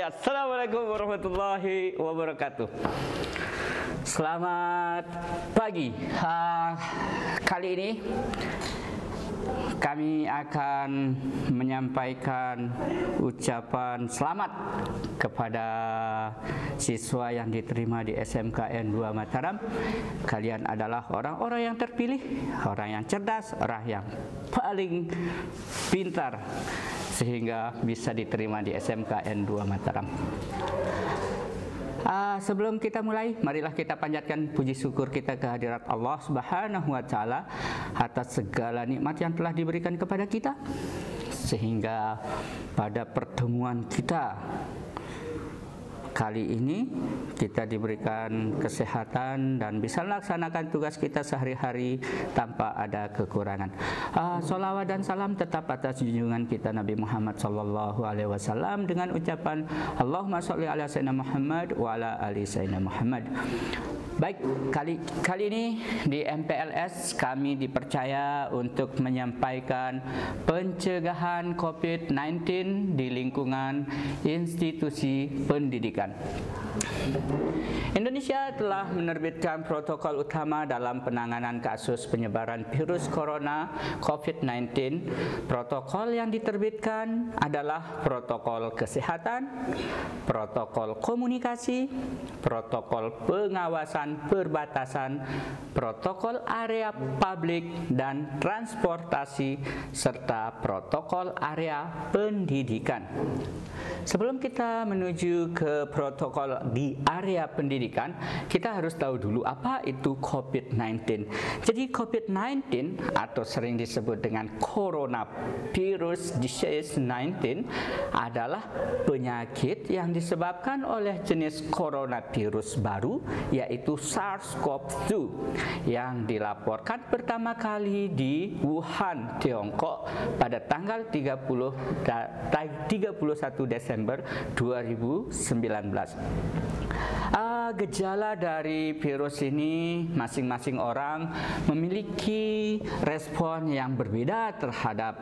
Assalamualaikum warahmatullahi wabarakatuh. Selamat pagi. Kali ini kami akan menyampaikan ucapan selamat kepada siswa yang diterima di SMKN 2 Mataram. Kalian adalah orang-orang yang terpilih, orang yang cerdas, orang yang paling pintar sehingga bisa diterima di SMKN 2 Mataram. Sebelum kita mulai, marilah kita panjatkan puji syukur kita kehadirat Allah Subhanahu wa Ta'ala atas segala nikmat yang telah diberikan kepada kita, sehingga pada pertemuan kita kali ini kita diberikan kesehatan dan bisa melaksanakan tugas kita sehari-hari tanpa ada kekurangan. Sholawat dan salam tetap atas junjungan kita Nabi Muhammad SAW dengan ucapan Allahumma sholli ala sayyidina Muhammad wa ala ali sayyidina Muhammad. Baik, kali ini di MPLS kami dipercaya untuk menyampaikan pencegahan COVID-19 di lingkungan institusi pendidikan. Indonesia telah menerbitkan protokol utama dalam penanganan kasus penyebaran virus corona COVID-19. Protokol yang diterbitkan adalah protokol kesehatan, protokol komunikasi, protokol pengawasan perbatasan, protokol area publik dan transportasi, serta protokol area pendidikan. Sebelum kita menuju ke protokol di area pendidikan, kita harus tahu dulu apa itu COVID-19. Jadi COVID-19 atau sering disebut dengan Coronavirus Disease 19 adalah penyakit yang disebabkan oleh jenis coronavirus baru, yaitu SARS-CoV-2 yang dilaporkan pertama kali di Wuhan, Tiongkok pada tanggal 31 Desember 2019. Gejala dari virus ini masing-masing orang memiliki respon yang berbeda terhadap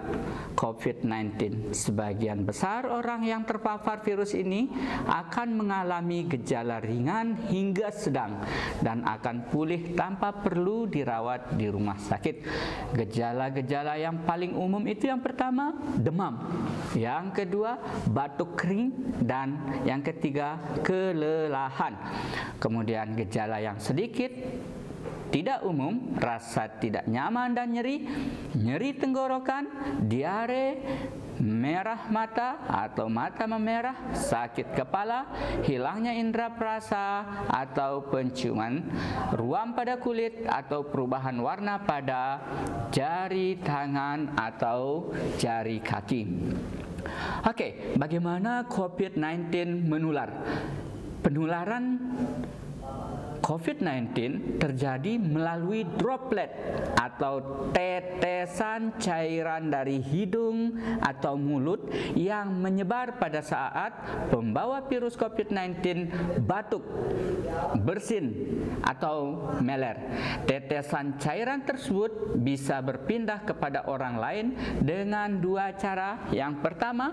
COVID-19. Sebagian besar orang yang terpapar virus ini akan mengalami gejala ringan hingga sedang dan akan pulih tanpa perlu dirawat di rumah sakit. Gejala-gejala yang paling umum itu yang pertama, demam. Yang kedua, batuk kering, dan yang ketiga, kelelahan. Kemudian gejala yang sedikit tidak umum, rasa tidak nyaman dan nyeri, nyeri tenggorokan, diare, merah mata atau mata memerah, sakit kepala, hilangnya indera perasa atau penciuman, ruam pada kulit atau perubahan warna pada jari tangan atau jari kaki. Oke, bagaimana COVID-19 menular? Penularan COVID-19 terjadi melalui droplet atau tetesan cairan dari hidung atau mulut yang menyebar pada saat pembawa virus COVID-19 batuk, bersin, atau meler. Tetesan cairan tersebut bisa berpindah kepada orang lain dengan dua cara. Yang pertama,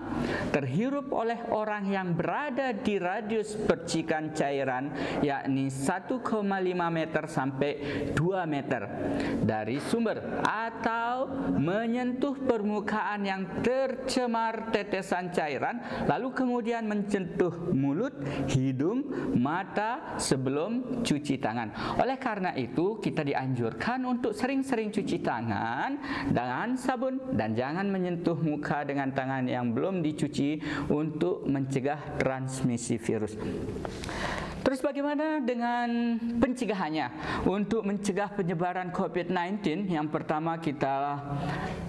terhirup oleh orang yang berada di radius percikan cairan, yakni 1,5 meter sampai 2 meter dari sumber, atau menyentuh permukaan yang tercemar tetesan cairan lalu kemudian menyentuh mulut, hidung, mata sebelum cuci tangan. Oleh karena itu kita dianjurkan untuk sering-sering cuci tangan dengan sabun dan jangan menyentuh muka dengan tangan yang belum dicuci untuk mencegah transmisi virus. Terus bagaimana dengan pencegahannya? Untuk mencegah penyebaran COVID-19, yang pertama kita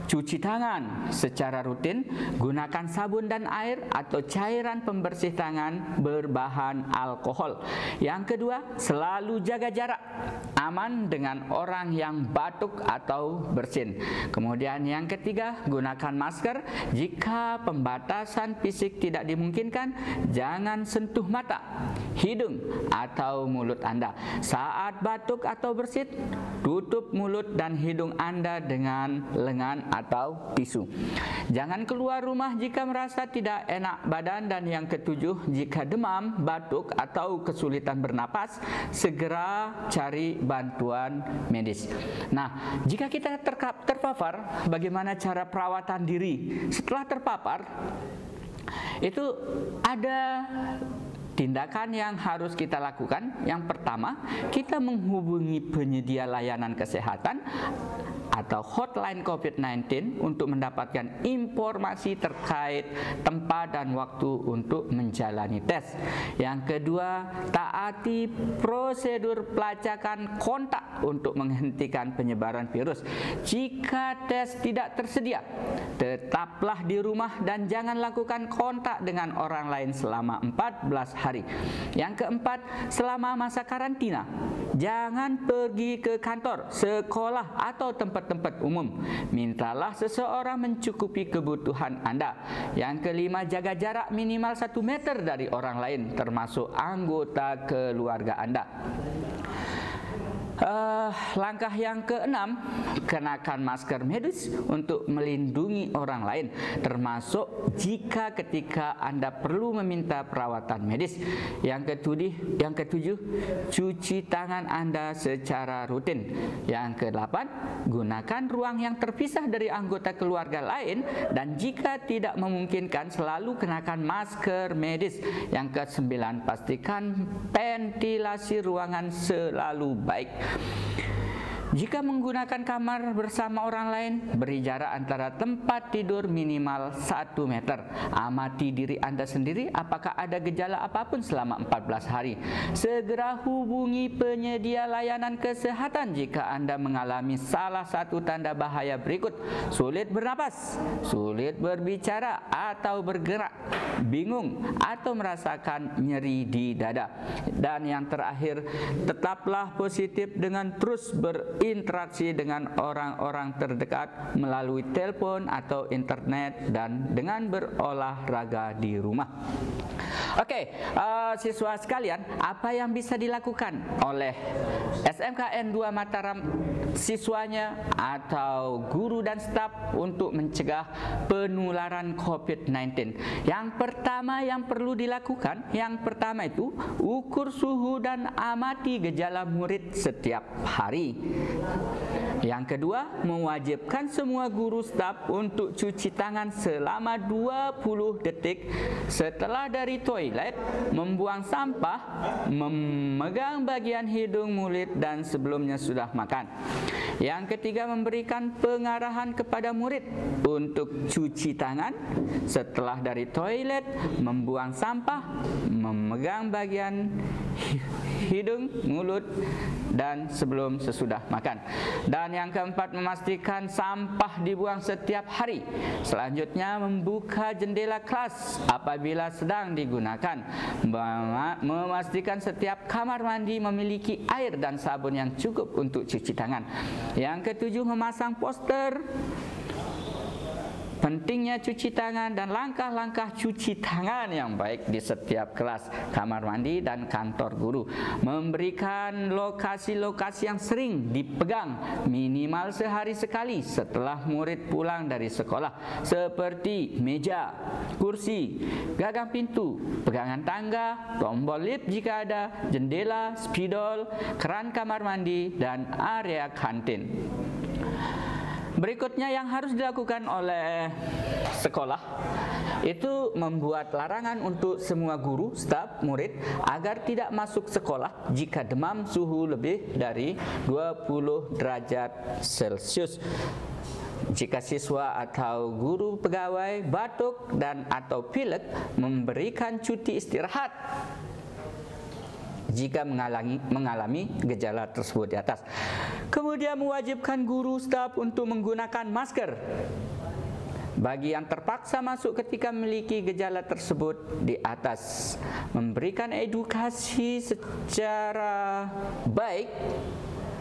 cuci tangan secara rutin, gunakan sabun dan air atau cairan pembersih tangan berbahan alkohol. Yang kedua, selalu jaga jarak aman dengan orang yang batuk atau bersin. Kemudian yang ketiga, gunakan masker. Jika pembatasan fisik tidak dimungkinkan, jangan sentuh mata, hidung, atau mulut Anda. Saat batuk atau bersin, tutup mulut dan hidung Anda dengan lengan atau tisu. Jangan keluar rumah jika merasa tidak enak badan. Dan yang ketujuh, jika demam, batuk atau kesulitan bernapas, segera cari bantuan medis. Nah, jika kita terpapar, bagaimana cara perawatan diri setelah terpapar? Itu ada tindakan yang harus kita lakukan. Yang pertama, kita menghubungi penyedia layanan kesehatan atau hotline COVID-19 untuk mendapatkan informasi terkait tempat dan waktu untuk menjalani tes. Yang kedua, taati prosedur pelacakan kontak untuk menghentikan penyebaran virus. Jika tes tidak tersedia, tetaplah di rumah dan jangan lakukan kontak dengan orang lain selama 14 hari. Yang keempat, selama masa karantina, jangan pergi ke kantor, sekolah atau tempat-tempat umum. Mintalah seseorang mencukupi kebutuhan Anda. Yang kelima, jaga jarak minimal 1 meter dari orang lain, termasuk anggota keluarga Anda. Langkah yang keenam, kenakan masker medis untuk melindungi orang lain, termasuk jika ketika Anda perlu meminta perawatan medis. Yang ketujuh, cuci tangan Anda secara rutin. Yang kedelapan, gunakan ruang yang terpisah dari anggota keluarga lain, dan jika tidak memungkinkan, selalu kenakan masker medis. Yang kesembilan, pastikan ventilasi ruangan selalu baik. Jika menggunakan kamar bersama orang lain, beri jarak antara tempat tidur minimal 1 meter. Amati diri Anda sendiri apakah ada gejala apapun selama 14 hari. Segera hubungi penyedia layanan kesehatan jika Anda mengalami salah satu tanda bahaya berikut: sulit bernapas, sulit berbicara atau bergerak, bingung atau merasakan nyeri di dada. Dan yang terakhir, tetaplah positif dengan terus berinteraksi dengan orang-orang terdekat melalui telepon atau internet dan dengan berolahraga di rumah. Oke, siswa sekalian, apa yang bisa dilakukan oleh SMKN 2 Mataram, siswanya atau guru dan staf untuk mencegah penularan COVID-19? Yang pertama yang perlu dilakukan, itu ukur suhu dan amati gejala murid setiap hari. Yang kedua, mewajibkan semua guru staf untuk cuci tangan selama 20 detik setelah dari toilet, membuang sampah, memegang bagian hidung, mulut, dan sebelumnya sudah makan. Yang ketiga, memberikan pengarahan kepada murid untuk cuci tangan setelah dari toilet, membuang sampah, memegang bagian hidung, mulut, dan sebelum sesudah makan. Dan yang keempat, memastikan sampah dibuang setiap hari. Selanjutnya, membuka jendela kelas apabila sedang digunakan. Memastikan setiap kamar mandi memiliki air dan sabun yang cukup untuk cuci tangan. Yang ketujuh, memasang poster pentingnya cuci tangan dan langkah-langkah cuci tangan yang baik di setiap kelas, kamar mandi, dan kantor guru. Memberikan lokasi-lokasi yang sering dipegang minimal sehari sekali setelah murid pulang dari sekolah, seperti meja, kursi, gagang pintu, pegangan tangga, tombol lift jika ada, jendela, spidol, keran kamar mandi, dan area kantin. Berikutnya yang harus dilakukan oleh sekolah itu membuat larangan untuk semua guru, staf, murid agar tidak masuk sekolah jika demam suhu lebih dari 20 derajat Celcius. Jika siswa atau guru pegawai batuk dan atau pilek, memberikan cuti istirahat jika mengalami gejala tersebut di atas. Kemudian mewajibkan guru staf untuk menggunakan masker bagi yang terpaksa masuk ketika memiliki gejala tersebut di atas. Memberikan edukasi secara baik,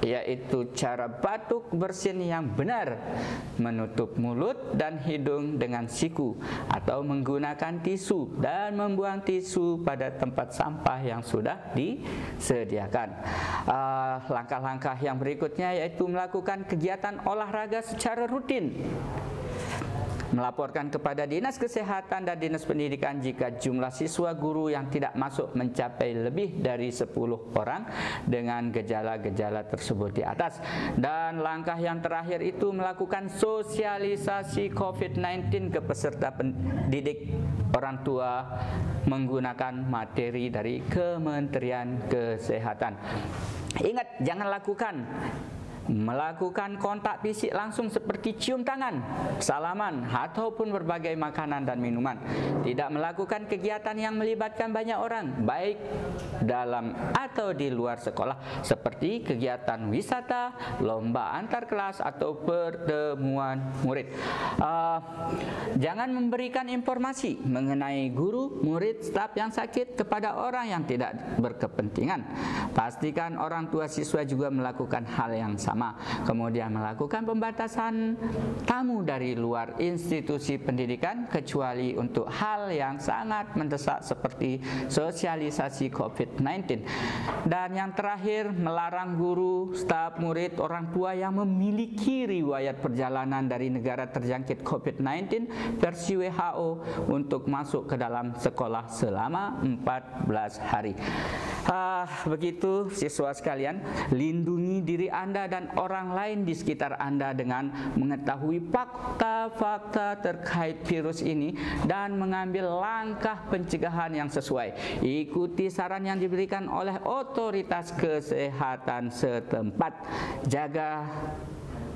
yaitu cara batuk bersin yang benar, menutup mulut dan hidung dengan siku atau menggunakan tisu, dan membuang tisu pada tempat sampah yang sudah disediakan. Langkah-langkah yang berikutnya yaitu melakukan kegiatan olahraga secara rutin melaporkan kepada Dinas Kesehatan dan Dinas Pendidikan jika jumlah siswa guru yang tidak masuk mencapai lebih dari 10 orang dengan gejala-gejala tersebut di atas. Dan langkah yang terakhir itu melakukan sosialisasi COVID-19 ke peserta pendidik, orang tua, menggunakan materi dari Kementerian Kesehatan. Ingat, jangan melakukan kontak fisik langsung seperti cium tangan, salaman, ataupun berbagai makanan dan minuman. Tidak melakukan kegiatan yang melibatkan banyak orang, baik dalam atau di luar sekolah, seperti kegiatan wisata, lomba antar kelas, atau pertemuan murid. Jangan memberikan informasi mengenai guru, murid, staf yang sakit kepada orang yang tidak berkepentingan. Pastikan orang tua siswa juga melakukan hal yang sama. Kemudian melakukan pembatasan tamu dari luar institusi pendidikan kecuali untuk hal yang sangat mendesak seperti sosialisasi COVID-19. Dan yang terakhir, melarang guru, staf, murid, orang tua yang memiliki riwayat perjalanan dari negara terjangkit COVID-19 versi WHO untuk masuk ke dalam sekolah selama 14 hari. Begitu siswa sekalian, lindungi diri Anda dan orang lain di sekitar Anda dengan mengetahui fakta-fakta terkait virus ini dan mengambil langkah pencegahan yang sesuai. Ikuti saran yang diberikan oleh otoritas kesehatan setempat. Jaga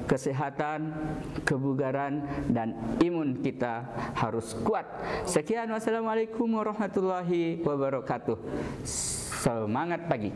kesehatan, kebugaran, dan imun kita harus kuat. Sekian, wassalamualaikum warahmatullahi wabarakatuh. Semangat pagi.